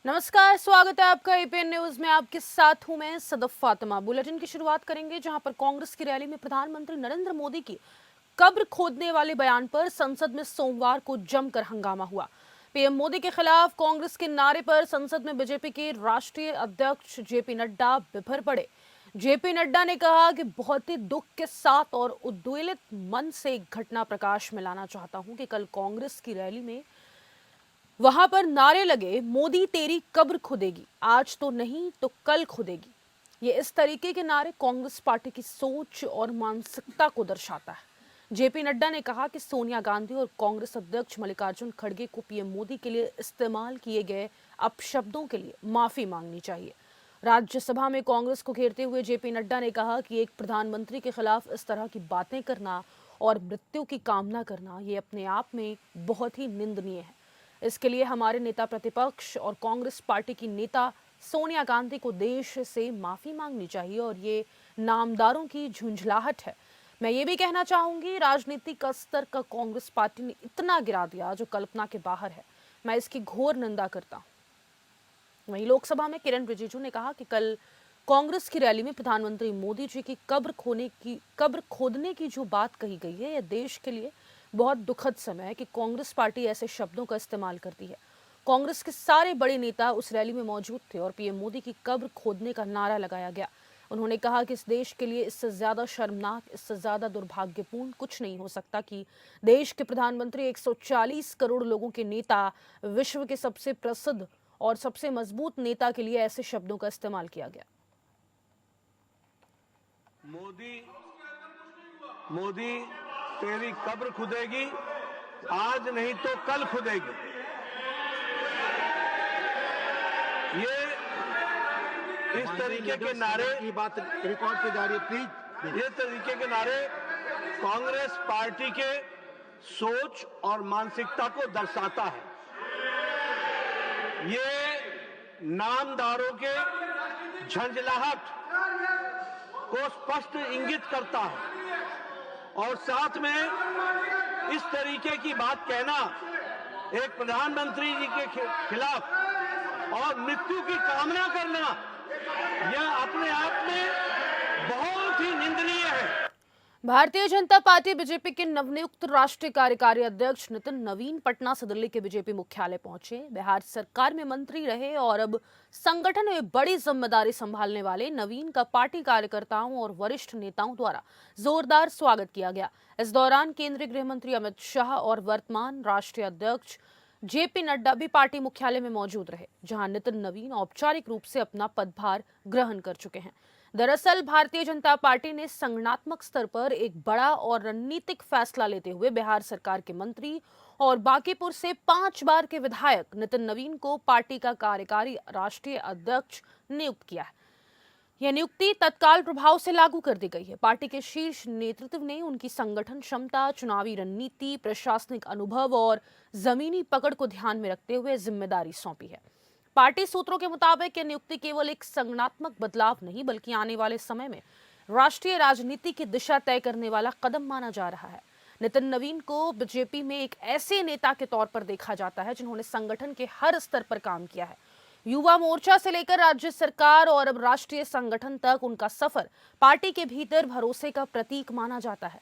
नमस्कार, स्वागत है आपका एपीएन न्यूज में। आपके साथ हूं मैं सदफ फातिमा। बुलेटिन की शुरुआत करेंगे जहां पर कांग्रेस की रैली में प्रधानमंत्री नरेंद्र मोदी की कब्र खोदने वाले बयान पर संसद में सोमवार को जमकर हंगामा हुआ। पीएम मोदी के खिलाफ कांग्रेस के नारे पर संसद में बीजेपी के राष्ट्रीय अध्यक्ष जेपी नड्डा बिफर पड़े। जेपी नड्डा ने कहा कि बहुत ही दुख के साथ और उद्वेलित मन से एक घटना प्रकाश में लाना चाहता हूं कि कल कांग्रेस की रैली में वहां पर नारे लगे, मोदी तेरी कब्र खुदेगी, आज तो नहीं तो कल खुदेगी। ये इस तरीके के नारे कांग्रेस पार्टी की सोच और मानसिकता को दर्शाता है। जेपी नड्डा ने कहा कि सोनिया गांधी और कांग्रेस अध्यक्ष मल्लिकार्जुन खड़गे को पीएम मोदी के लिए इस्तेमाल किए गए अपशब्दों के लिए माफी मांगनी चाहिए। राज्यसभा में कांग्रेस को घेरते हुए जेपी नड्डा ने कहा कि एक प्रधानमंत्री के खिलाफ इस तरह की बातें करना और मृत्यु की कामना करना ये अपने आप में बहुत ही निंदनीय है। इसके लिए हमारे नेता प्रतिपक्ष और कांग्रेस पार्टी की नेता सोनिया गांधी को देश से माफी मांगनी चाहिए और ये नामदारों की झुंझलाहट है। मैं ये भी कहना चाहूंगी, राजनीतिक स्तर का कांग्रेस पार्टी ने इतना गिरा दिया जो कल्पना के बाहर है। मैं इसकी घोर निंदा करता हूं। वहीं लोकसभा में किरण रिजिजू ने कहा कि कल कांग्रेस की रैली में प्रधानमंत्री मोदी जी की कब्र खोदने की जो बात कही गई है, यह देश के लिए बहुत दुखद समय है कि कांग्रेस पार्टी ऐसे शब्दों का इस्तेमाल करती है। कांग्रेस के सारे बड़े नेता उस रैली में मौजूद थे और पीएम मोदी की कब्र खोदने का नारा लगाया गया। उन्होंने कहा कि इस देश के लिए इससे ज्यादा शर्मनाक, इससे ज्यादा दुर्भाग्यपूर्ण कुछ नहीं हो सकता कि देश के प्रधानमंत्री 140 करोड़ लोगों के नेता, विश्व के सबसे प्रसिद्ध और सबसे मजबूत नेता के लिए ऐसे शब्दों का इस्तेमाल किया गया। मोदी तेरी कब्र खुदेगी, आज नहीं तो कल खुदेगी। ये इस तरीके के नारे की बात रिकॉर्ड पे जा रही है, प्लीज। ये तरीके के नारे कांग्रेस पार्टी के सोच और मानसिकता को दर्शाता है। ये नामदारों के झंझलाहट को स्पष्ट इंगित करता है और साथ में इस तरीके की बात कहना एक प्रधानमंत्री जी के खिलाफ और मृत्यु की कामना करना, यह अपने आप में बहुत ही निंदनीय है। भारतीय जनता पार्टी बीजेपी के नवनियुक्त राष्ट्रीय कार्यकारी अध्यक्ष नितिन नवीन पटना से दिल्ली के बीजेपी मुख्यालय पहुंचे। बिहार सरकार में मंत्री रहे और अब संगठन में बड़ी जिम्मेदारी संभालने वाले नवीन का पार्टी कार्यकर्ताओं और वरिष्ठ नेताओं द्वारा जोरदार स्वागत किया गया। इस दौरान केंद्रीय गृह मंत्री अमित शाह और वर्तमान राष्ट्रीय अध्यक्ष जेपी नड्डा भी पार्टी मुख्यालय में मौजूद रहे, जहां नितिन नवीन औपचारिक रूप से अपना पदभार ग्रहण कर चुके हैं। दरअसल भारतीय जनता पार्टी ने संगठनात्मक स्तर पर एक बड़ा और रणनीतिक फैसला लेते हुए बिहार सरकार के मंत्री और बांकीपुर से 5 बार के विधायक नितिन नवीन को पार्टी का कार्यकारी राष्ट्रीय अध्यक्ष नियुक्त किया है। यह नियुक्ति तत्काल प्रभाव से लागू कर दी गई है। पार्टी के शीर्ष नेतृत्व ने उनकी संगठन क्षमता, चुनावी रणनीति, प्रशासनिक अनुभव और जमीनी पकड़ को ध्यान में रखते हुए जिम्मेदारी सौंपी है। पार्टी सूत्रों के मुताबिक यह नियुक्ति केवल एक संगठनात्मक बदलाव नहीं, बल्कि आने वाले समय में राष्ट्रीय राजनीति की दिशा तय करने वाला कदम माना जा रहा है। नितिन नवीन को बीजेपी में एक ऐसे नेता के तौर पर देखा जाता है जिन्होंने संगठन के हर स्तर पर काम किया है। युवा मोर्चा से लेकर राज्य सरकार और अब राष्ट्रीय संगठन तक उनका सफर पार्टी के भीतर भरोसे का प्रतीक माना जाता है।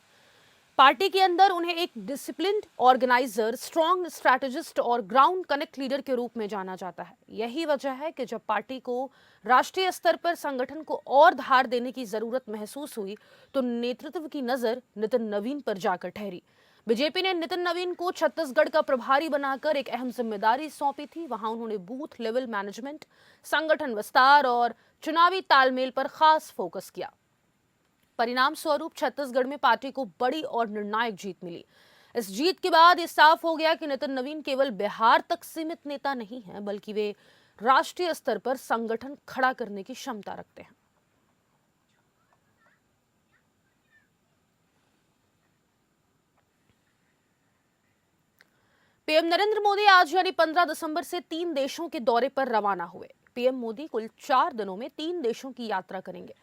पार्टी के अंदर उन्हें एक डिसिप्लिन्ड ऑर्गेनाइजर, स्ट्रॉन्ग स्ट्रैटेजिस्ट और ग्राउंड कनेक्ट लीडर के रूप में जाना जाता है। यही वजह है कि जब पार्टी को राष्ट्रीय स्तर पर संगठन को और धार देने की जरूरत महसूस हुई तो नेतृत्व की नजर नितिन नवीन पर जाकर ठहरी। बीजेपी ने नितिन नवीन को छत्तीसगढ़ का प्रभारी बनाकर एक अहम जिम्मेदारी सौंपी थी। वहां उन्होंने बूथ लेवल मैनेजमेंट, संगठन विस्तार और चुनावी तालमेल पर खास फोकस किया। परिणाम स्वरूप छत्तीसगढ़ में पार्टी को बड़ी और निर्णायक जीत मिली। इस जीत के बाद ये साफ हो गया कि नितिन नवीन केवल बिहार तक सीमित नेता नहीं है, बल्कि वे राष्ट्रीय स्तर पर संगठन खड़ा करने की क्षमता रखते हैं। पीएम नरेंद्र मोदी आज यानी 15 दिसंबर से 3 देशों के दौरे पर रवाना हुए। पीएम मोदी कुल 4 दिनों में 3 देशों की यात्रा करेंगे।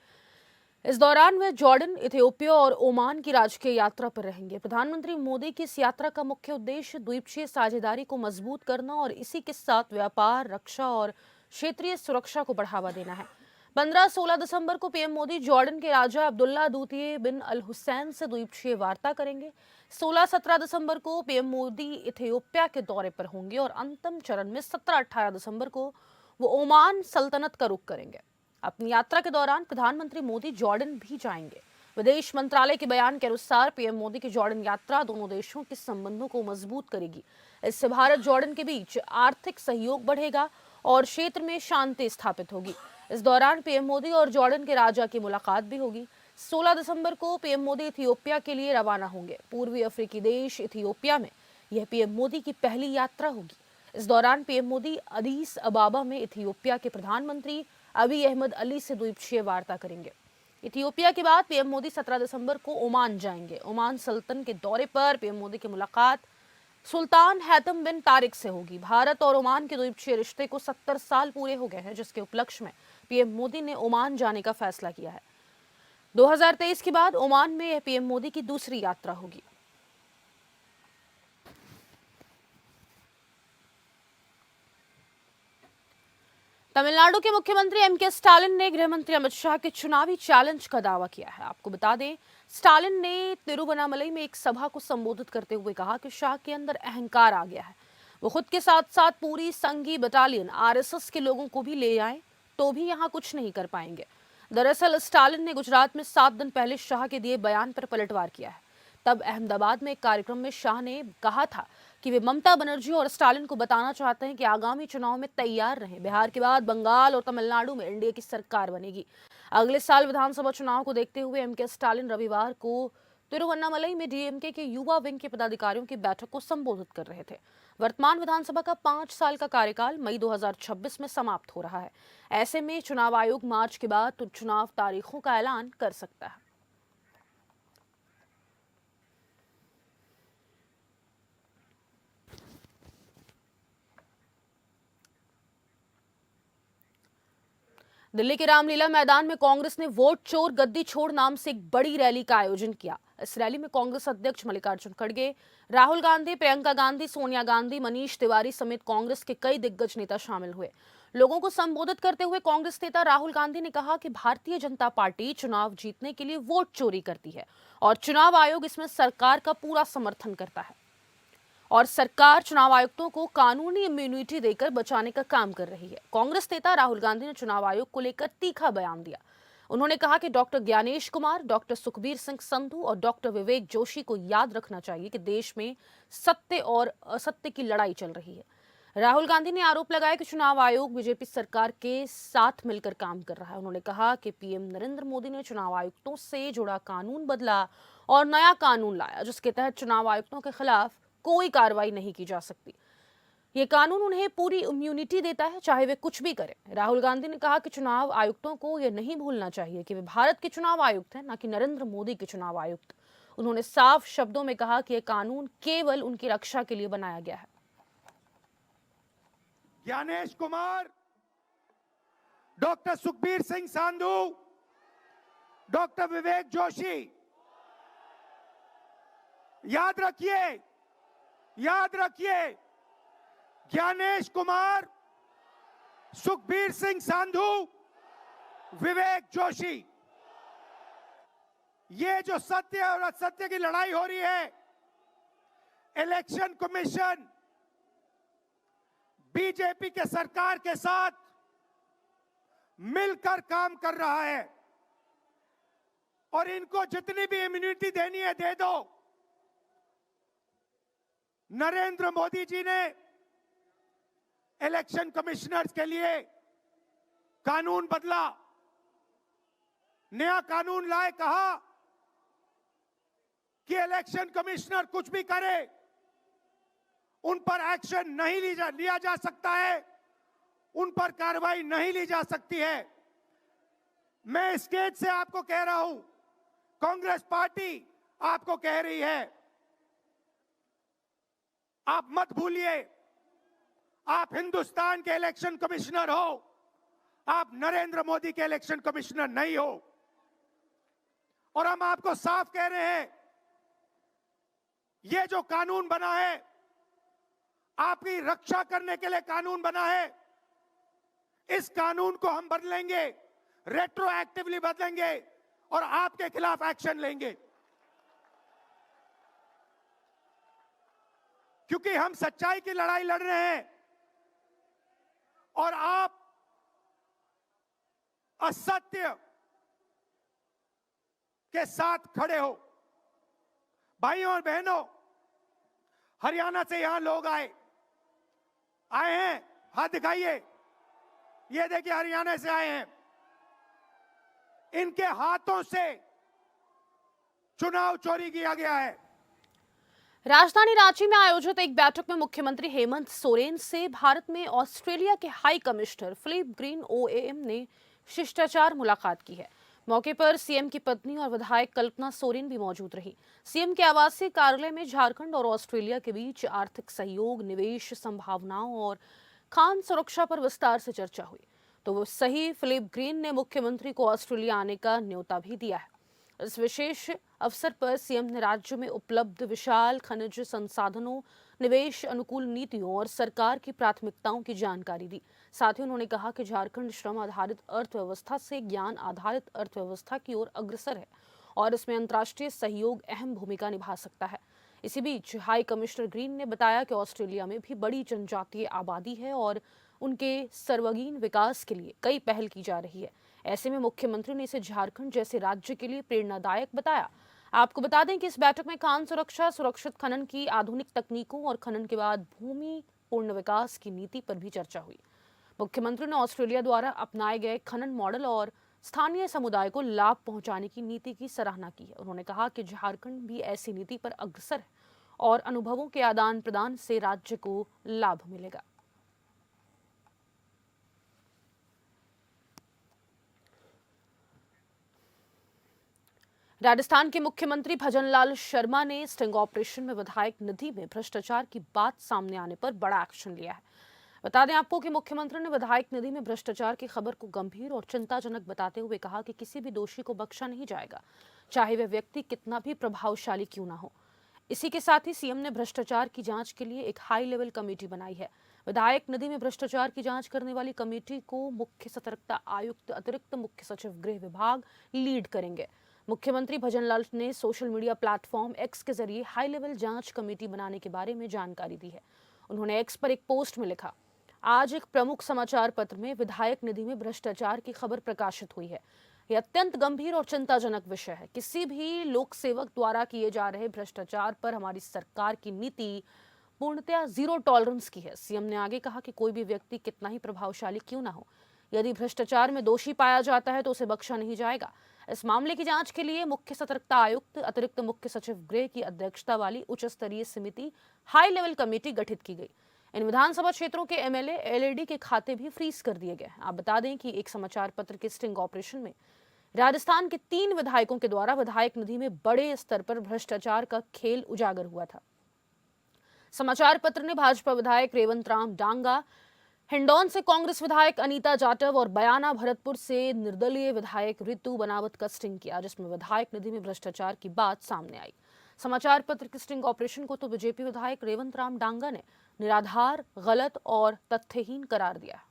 इस दौरान वे जॉर्डन, इथियोपिया और ओमान की राजकीय यात्रा पर रहेंगे। प्रधानमंत्री मोदी की इस यात्रा का मुख्य उद्देश्य द्वीपक्षीय साझेदारी को मजबूत करना और इसी के साथ व्यापार, रक्षा और क्षेत्रीय सुरक्षा को बढ़ावा देना है। 15-16 दिसंबर को पीएम मोदी जॉर्डन के राजा अब्दुल्ला द्वितीय बिन अल हुसैन से द्वीपक्षीय वार्ता करेंगे। 16-17 दिसंबर को पीएम मोदी इथियोपिया के दौरे पर होंगे और अंतिम चरण में 17-18 दिसंबर को वो ओमान सल्तनत का रुख करेंगे। अपनी यात्रा के दौरान प्रधानमंत्री मोदी जॉर्डन भी जाएंगे। विदेश मंत्रालय के बयान के अनुसार पीएम मोदी की जॉर्डन यात्रा दोनों देशों के संबंधों को मजबूत करेगी। इससे भारत जॉर्डन के बीच आर्थिक सहयोग बढ़ेगा और क्षेत्र में शांति स्थापित होगी। इस दौरान पीएम मोदी और जॉर्डन के राजा की मुलाकात भी होगी। 16 दिसंबर को पीएम मोदी इथियोपिया के लिए रवाना होंगे। पूर्वी अफ्रीकी देश इथियोपिया में यह पीएम मोदी की पहली यात्रा होगी। इस दौरान पीएम मोदी अदीस अबाबा में इथियोपिया के प्रधानमंत्री अबी अहमद अली से द्वीपक्षीय वार्ता करेंगे। इथियोपिया के बाद पीएम मोदी 17 दिसंबर को ओमान जाएंगे। ओमान सल्तनत के दौरे पर पीएम मोदी की मुलाकात सुल्तान हैतम बिन तारिक से होगी। भारत और ओमान के द्वीपक्षीय रिश्ते को 70 साल पूरे हो गए हैं, जिसके उपलक्ष्य में पीएम मोदी ने ओमान जाने का फैसला किया है। 2023 के बाद ओमान में यह पीएम मोदी की दूसरी यात्रा होगी। तमिलनाडु के मुख्यमंत्री एमके स्टालिन ने गृह मंत्री अमित शाह के चुनावी चैलेंज का दावा किया है। आपको बता दें, स्टालिन ने तिरुवन्नामलई में एक सभा को संबोधित करते हुए कहा कि शाह के अंदर अहंकार आ गया है। वो खुद के साथ साथ पूरी संघी बटालियन आरएसएस के लोगों को भी ले आए तो भी यहाँ कुछ नहीं कर पाएंगे। दरअसल स्टालिन ने गुजरात में 7 दिन पहले शाह के दिए बयान पर पलटवार किया है। तब अहमदाबाद में एक कार्यक्रम में शाह ने कहा था कि वे ममता बनर्जी और स्टालिन को बताना चाहते हैं कि आगामी चुनाव में तैयार रहें। बिहार के बाद बंगाल और तमिलनाडु में एनडीए की सरकार बनेगी। अगले साल विधानसभा चुनाव को देखते हुए एमके स्टालिन रविवार को तिरुवन्नामलई में डीएमके के युवा विंग के पदाधिकारियों की बैठक को संबोधित कर रहे थे। वर्तमान विधानसभा का 5 साल का कार्यकाल मई 2026 में समाप्त हो रहा है। ऐसे में चुनाव आयोग मार्च के बाद चुनाव तारीखों का ऐलान कर सकता है। दिल्ली के रामलीला मैदान में कांग्रेस ने वोट चोर गद्दी छोड़ नाम से एक बड़ी रैली का आयोजन किया। इस रैली में कांग्रेस अध्यक्ष मल्लिकार्जुन खड़गे, राहुल गांधी, प्रियंका गांधी, सोनिया गांधी, मनीष तिवारी समेत कांग्रेस के कई दिग्गज नेता शामिल हुए। लोगों को संबोधित करते हुए कांग्रेस नेता राहुल गांधी ने कहा कि भारतीय जनता पार्टी चुनाव जीतने के लिए वोट चोरी करती है और चुनाव आयोग इसमें सरकार का पूरा समर्थन करता है और सरकार चुनाव आयुक्तों को कानूनी इम्यूनिटी देकर बचाने का काम कर रही है। कांग्रेस नेता राहुल गांधी ने चुनाव आयोग को लेकर तीखा बयान दिया। उन्होंने कहा कि डॉक्टर ज्ञानेश कुमार, डॉक्टर सुखबीर सिंह संधू और डॉक्टर विवेक जोशी को याद रखना चाहिए कि देश में सत्य और असत्य की लड़ाई चल रही है। राहुल गांधी ने आरोप लगाया कि चुनाव आयोग बीजेपी सरकार के साथ मिलकर काम कर रहा है। उन्होंने कहा कि पीएम नरेंद्र मोदी ने चुनाव आयुक्तों से जुड़ा कानून बदला और नया कानून लाया, जिसके तहत चुनाव आयुक्तों के खिलाफ कोई कार्रवाई नहीं की जा सकती। ये कानून उन्हें पूरी इम्यूनिटी देता है, चाहे वे कुछ भी करें। राहुल गांधी ने कहा कि चुनाव आयुक्तों को यह नहीं भूलना चाहिए कि वे भारत के चुनाव आयुक्त हैं, न कि नरेंद्र मोदी के चुनाव आयुक्त। उन्होंने साफ शब्दों में कहा कि यह कानून केवल उनकी रक्षा के लिए बनाया गया है। ज्ञानेश कुमार, डॉक्टर सुखबीर सिंह संधू, डॉक्टर विवेक जोशी, याद रखिए, ज्ञानेश कुमार, सुखबीर सिंह संधू, विवेक जोशी, ये जो सत्य और असत्य की लड़ाई हो रही है, इलेक्शन कमीशन बीजेपी के सरकार के साथ मिलकर काम कर रहा है और इनको जितनी भी इम्यूनिटी देनी है दे दो। नरेंद्र मोदी जी ने इलेक्शन कमिश्नर्स के लिए कानून बदला, नया कानून लाए, कहा कि इलेक्शन कमिश्नर कुछ भी करे उन पर एक्शन नहीं लिया जा सकता है, उन पर कार्रवाई नहीं ली जा सकती है। मैं स्टेज से आपको कह रहा हूं, कांग्रेस पार्टी आपको कह रही है, आप मत भूलिए, आप हिंदुस्तान के इलेक्शन कमिश्नर हो, आप नरेंद्र मोदी के इलेक्शन कमिश्नर नहीं हो। और हम आपको साफ कह रहे हैं, ये जो कानून बना है आपकी रक्षा करने के लिए कानून बना है। इस कानून को हम बदलेंगे, रेट्रोएक्टिवली बदलेंगे और आपके खिलाफ एक्शन लेंगे, क्योंकि हम सच्चाई की लड़ाई लड़ रहे हैं और आप असत्य के साथ खड़े हो। भाइयों और बहनों, हरियाणा से यहां लोग आए हैं, हाथ दिखाइए। ये देखिए, हरियाणा से आए हैं। इनके हाथों से चुनाव चोरी किया गया है। राजधानी रांची में आयोजित एक बैठक में मुख्यमंत्री हेमंत सोरेन से भारत में ऑस्ट्रेलिया के हाई कमिश्नर फिलिप ग्रीन ओएएम ने शिष्टाचार मुलाकात की है। मौके पर सीएम की पत्नी और विधायक कल्पना सोरेन भी मौजूद रही। सीएम के आवासीय कार्यालय में झारखंड और ऑस्ट्रेलिया के बीच आर्थिक सहयोग, निवेश संभावनाओं और खान सुरक्षा पर विस्तार से चर्चा हुई। तो वो सही फिलिप ग्रीन ने मुख्यमंत्री को ऑस्ट्रेलिया आने का न्योता भी दिया है। इस विशेष अवसर पर सीएम ने राज्य में उपलब्ध विशाल खनिज संसाधनों, निवेश अनुकूल नीतियों और सरकार की प्राथमिकताओं की जानकारी दी। साथ ही उन्होंने कहा कि झारखंड श्रम आधारित अर्थव्यवस्था से ज्ञान आधारित अर्थव्यवस्था की ओर अग्रसर है और इसमें अंतर्राष्ट्रीय सहयोग अहम भूमिका निभा सकता है। इसी बीच हाई कमिश्नर ग्रीन ने बताया कि ऑस्ट्रेलिया में भी बड़ी जनजातीय आबादी है और उनके सर्वांगीण विकास के लिए कई पहल की जा रही है। ऐसे में मुख्यमंत्री ने इसे झारखंड जैसे राज्य के लिए प्रेरणादायक बताया। आपको बता दें कि इस बैठक में खान सुरक्षा, सुरक्षित खनन की आधुनिक तकनीकों और खनन के बाद भूमि पूर्ण विकास की नीति पर भी चर्चा हुई। मुख्यमंत्री ने ऑस्ट्रेलिया द्वारा अपनाए गए खनन मॉडल और स्थानीय समुदाय को लाभ पहुंचाने की नीति की सराहना की है। उन्होंने कहा कि झारखंड भी ऐसी नीति पर अग्रसर है और अनुभवों के आदान प्रदान से राज्य को लाभ मिलेगा। राजस्थान के मुख्यमंत्री भजनलाल शर्मा ने स्टिंग ऑपरेशन में विधायक निधि में भ्रष्टाचार की बात सामने आने पर बड़ा एक्शन लिया है। बता दें आपको कि मुख्यमंत्री ने विधायक निधि में भ्रष्टाचार की खबर को गंभीर और चिंताजनक बताते हुए कहा कि किसी भी दोषी को बख्शा नहीं जाएगा, चाहे वह व्यक्ति कितना भी प्रभावशाली क्यों ना हो। इसी के साथ ही सीएम ने भ्रष्टाचार की जांच के लिए एक हाई लेवल कमेटी बनाई है। विधायक निधि में भ्रष्टाचार की जांच करने वाली कमेटी को मुख्य सतर्कता आयुक्त, अतिरिक्त मुख्य सचिव गृह विभाग लीड करेंगे। मुख्यमंत्री भजनलाल ने सोशल मीडिया प्लेटफॉर्म एक्स के जरिए हाई लेवल जांच कमेटी बनाने के बारे में जानकारी दी है। उन्होंने एक्स पर एक पोस्ट में लिखा, आज एक प्रमुख समाचार पत्र में विधायक निधि में भ्रष्टाचार की खबर प्रकाशित हुई है। यह अत्यंत गंभीर और चिंताजनक विषय है। किसी भी लोक सेवक द्वारा किए जा रहे भ्रष्टाचार पर हमारी सरकार की नीति पूर्णतया जीरो टॉलरेंस की है। सीएम ने आगे कहा कि कोई भी व्यक्ति कितना ही प्रभावशाली क्यों ना हो, यदि भ्रष्टाचार में दोषी पाया जाता है तो उसे बख्शा नहीं जाएगा। इस मामले की जांच के लिए मुख्य सतर्कता आयुक्त, अतिरिक्त मुख्य सचिव गृह की अध्यक्षता वाली उच्च स्तरीय समिति हाई लेवल कमेटी गठित की गई। इन विधानसभा क्षेत्रों के एमएलए, एलईडी के खाते भी फ्रीज कर दिए गए। आप बता दें कि एक समाचार पत्र के स्टिंग ऑपरेशन में राजस्थान के 3 विधायकों के द्वारा विधायक निधि में बड़े स्तर पर भ्रष्टाचार का खेल उजागर हुआ था। समाचार पत्र ने भाजपा विधायक रेवंत राम डांगा, हिंडौन से कांग्रेस विधायक अनीता जाटव और बयाना भरतपुर से निर्दलीय विधायक रितु बनावत का स्टिंग किया, जिसमें विधायक निधि में भ्रष्टाचार की बात सामने आई। समाचार पत्र के स्टिंग ऑपरेशन को तो बीजेपी विधायक रेवंत राम डांगा ने निराधार, गलत और तथ्यहीन करार दिया।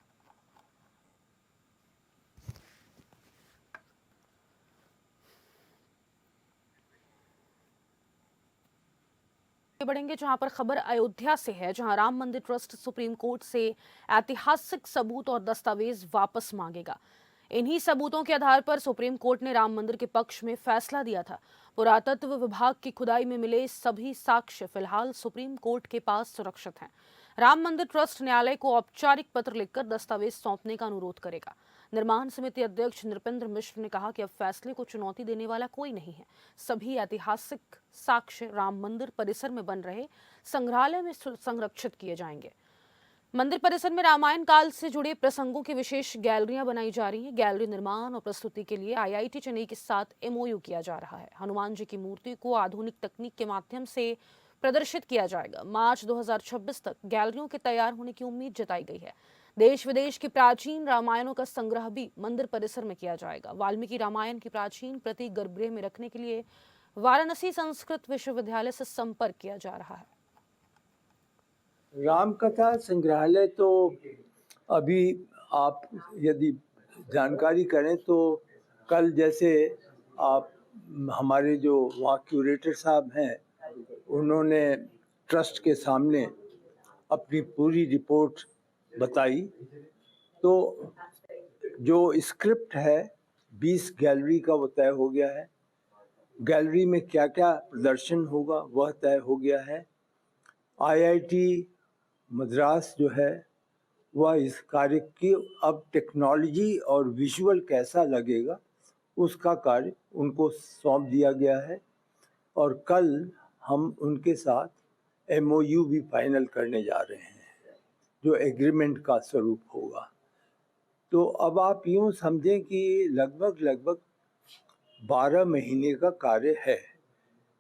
बढ़ेंगे जहां पर खबर अयोध्या से है, जहां राम मंदिर ट्रस्ट सुप्रीम कोर्ट से ऐतिहासिक सबूत और दस्तावेज वापस मांगेगा। इन्हीं सबूतों के आधार पर सुप्रीम कोर्ट ने राम मंदिर के पक्ष में फैसला दिया था। पुरातत्व विभाग की खुदाई में मिले सभी साक्ष्य फिलहाल सुप्रीम कोर्ट के पास सुरक्षित हैं। राम मंदिर ट्रस्ट न्यायालय को औपचारिक पत्र लिखकर दस्तावेज सौंपने का अनुरोध करेगा। निर्माण समिति अध्यक्ष नृपेंद्र मिश्र ने कहा कि अब फैसले को चुनौती देने वाला कोई नहीं है। सभी ऐतिहासिक साक्ष्य राम मंदिर परिसर में बन रहे संग्रहालय में संरक्षित किए जाएंगे। मंदिर परिसर में रामायण काल से जुड़े प्रसंगों की विशेष गैलरियां बनाई जा रही हैं। गैलरी निर्माण और प्रस्तुति के लिए आईआईटी चेन्नई के साथ एमओयू किया जा रहा है। हनुमान जी की मूर्ति को आधुनिक तकनीक के माध्यम से प्रदर्शित किया जाएगा। मार्च 2026 तक गैलरियों के तैयार होने की उम्मीद जताई गई है। देश विदेश के प्राचीन रामायणों का संग्रह भी मंदिर परिसर में किया जाएगा। वाल्मीकि रामायण की प्राचीन प्रति गर्भगृह में रखने के लिए वाराणसी संस्कृत विश्वविद्यालय से संपर्क किया जा रहा है। राम कथा संग्रहालय तो अभी आप यदि जानकारी करें तो कल जैसे आप हमारे जो वहाँ क्यूरेटर साहब हैं उन्होंने ट्रस्ट के सामने अपनी पूरी रिपोर्ट बताई, तो जो स्क्रिप्ट है 20 गैलरी का वो तय हो गया है। गैलरी में क्या क्या प्रदर्शन होगा वह तय हो गया है। आईआईटी मद्रास जो है वह इस कार्य की अब टेक्नोलॉजी और विजुअल कैसा लगेगा उसका कार्य उनको सौंप दिया गया है, और कल हम उनके साथ एमओयू भी फाइनल करने जा रहे हैं जो एग्रीमेंट का स्वरूप होगा। तो अब आप यूँ समझें कि लगभग 12 महीने का कार्य है,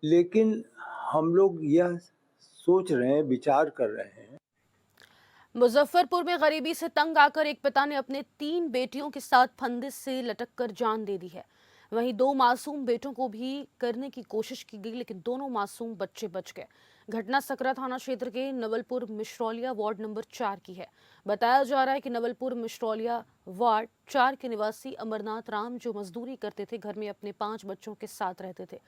लेकिन हम लोग यह सोच रहे हैं, विचार कर रहे हैं। मुजफ्फरपुर में गरीबी से तंग आकर एक पिता ने अपने 3 बेटियों के साथ फंदे से लटककर जान दे दी है। वहीं 2 मासूम बेटों को भी करने की कोशिश की गई, लेकिन दोनों मासूम बच्चे बच गए। घटना सकरा थाना क्षेत्र के नवलपुर मिश्रौलिया वार्ड नंबर 4 की है। बताया जा रहा है कि नवलपुर मिश्रौलिया वार्ड 4 के निवासी अमरनाथ राम जो मजदूरी करते थे, घर में अपने 5 बच्चों के साथ रहते थे।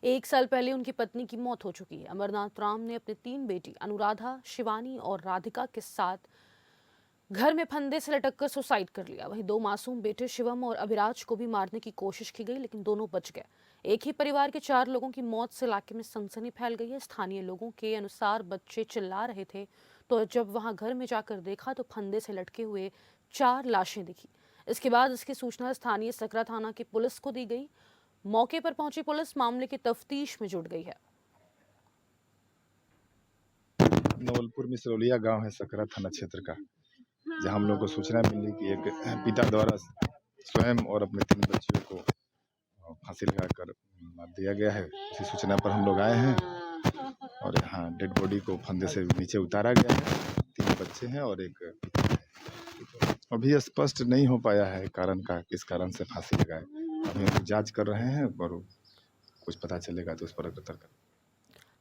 1 साल पहले उनकी पत्नी की मौत हो चुकी है। अमरनाथ राम ने अपनी 3 बेटी अनुराधा, शिवानी और राधिका के साथ घर में फंदे से लटककर सुसाइड कर लिया। वहीं 2 मासूम बेटे शिवम और अभिराज को भी मारने की कोशिश की गई, लेकिन दोनों बच गए। एक ही परिवार के 4 लोगों की मौत से इलाके में सनसनी फैल गई है। स्थानीय लोगों के अनुसार बच्चे चिल्ला रहे थे, तो जब वहां घर में जाकर देखा तो फंदे से लटके हुए 4 लाशें दिखी। इसके बाद इसकी सूचना स्थानीय सकरा थाना की पुलिस को दी गई। मौके पर पहुंची पुलिस मामले की तफ्तीश में जुट गई है। नवलपुर मिसरौलिया गांव है सकरा थाना क्षेत्र का, जहां हम लोग को सूचना मिली कि एक पिता द्वारा स्वयं और अपने 3 बच्चों को फांसी लगाकर मार दिया गया है। उसी सूचना पर हम लोग आए हैं और यहाँ डेड बॉडी को फंदे से नीचे उतारा गया है। 3 बच्चे हैं और एक पिता है। अभी स्पष्ट नहीं हो पाया है कारण का, किस कारण से फांसी लगाए। अभी हम जांच कर रहे हैं और कुछ पता चलेगा तो उस पर अग्रसर करेंगे।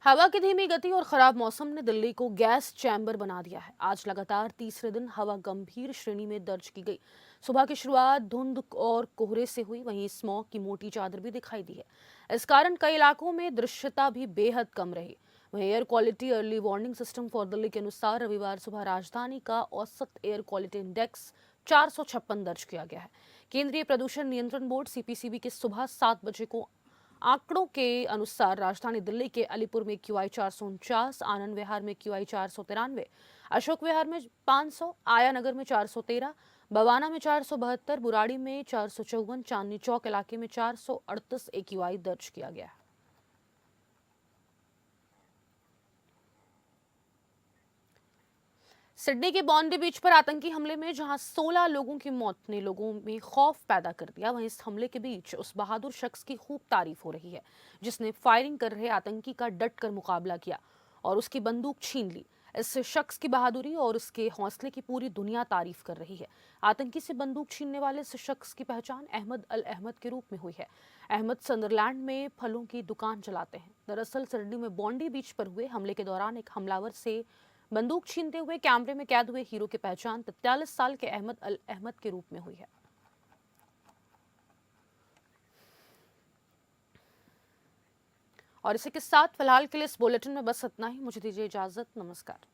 हवा की धीमी गति और खराब मौसम ने दिल्ली को गैस चैम्बर बना दिया है। आज लगातार तीसरे दिन हवा गंभीर श्रेणी में दर्ज की गई। सुबह की शुरुआत धुंध और कोहरे से हुई, वहीं स्मॉग की मोटी चादर भी दिखाई दी है। इस कारण कई इलाकों में दृश्यता भी बेहद कम रही। वहीं air quality early warning system for Delhi के अनुसार रविवार सुबह राजधानी का औसत एयर क्वालिटी इंडेक्स 456 दर्ज किया गया है। केंद्रीय प्रदूषण नियंत्रण बोर्ड सीपीसीबी के सुबह 7 बजे को आंकड़ों के अनुसार राजधानी दिल्ली के अलीपुर में QI 449, आनंद विहार में QI 493, अशोक विहार में 500, आया नगर में 413, बवाना में 472, बुराड़ी में 454, चांदनी चौक इलाके में 438 AQI दर्ज किया गया है। सिडनी के बॉन्डी बीच पर आतंकी हमले में जहां 16 लोगों की मौत ने लोगों में खौफ पैदा कर दिया, वहीं इस हमले के बीच उस बहादुर शख्स की खूब तारीफ हो रही है जिसने फायरिंग कर रहे आतंकी का डटकर मुकाबला किया और उसकी बंदूक छीन ली। इस शख्स की बहादुरी और उसके हौसले की पूरी दुनिया तारीफ कर रही है। आतंकी से बंदूक छीनने वाले इस शख्स की पहचान अहमद अल अहमद के रूप में हुई है। अहमद संदरलैंड में फलों की दुकान चलाते हैं। दरअसल सिडनी में बॉन्डी बीच पर हुए हमले के दौरान एक हमलावर से बंदूक छीनते हुए कैमरे में कैद हुए हीरो की पहचान 43 साल के अहमद अल अहमद के रूप में हुई है। और इसी के साथ फिलहाल के लिए इस बुलेटिन में बस इतना ही। मुझे दीजिए इजाजत। नमस्कार।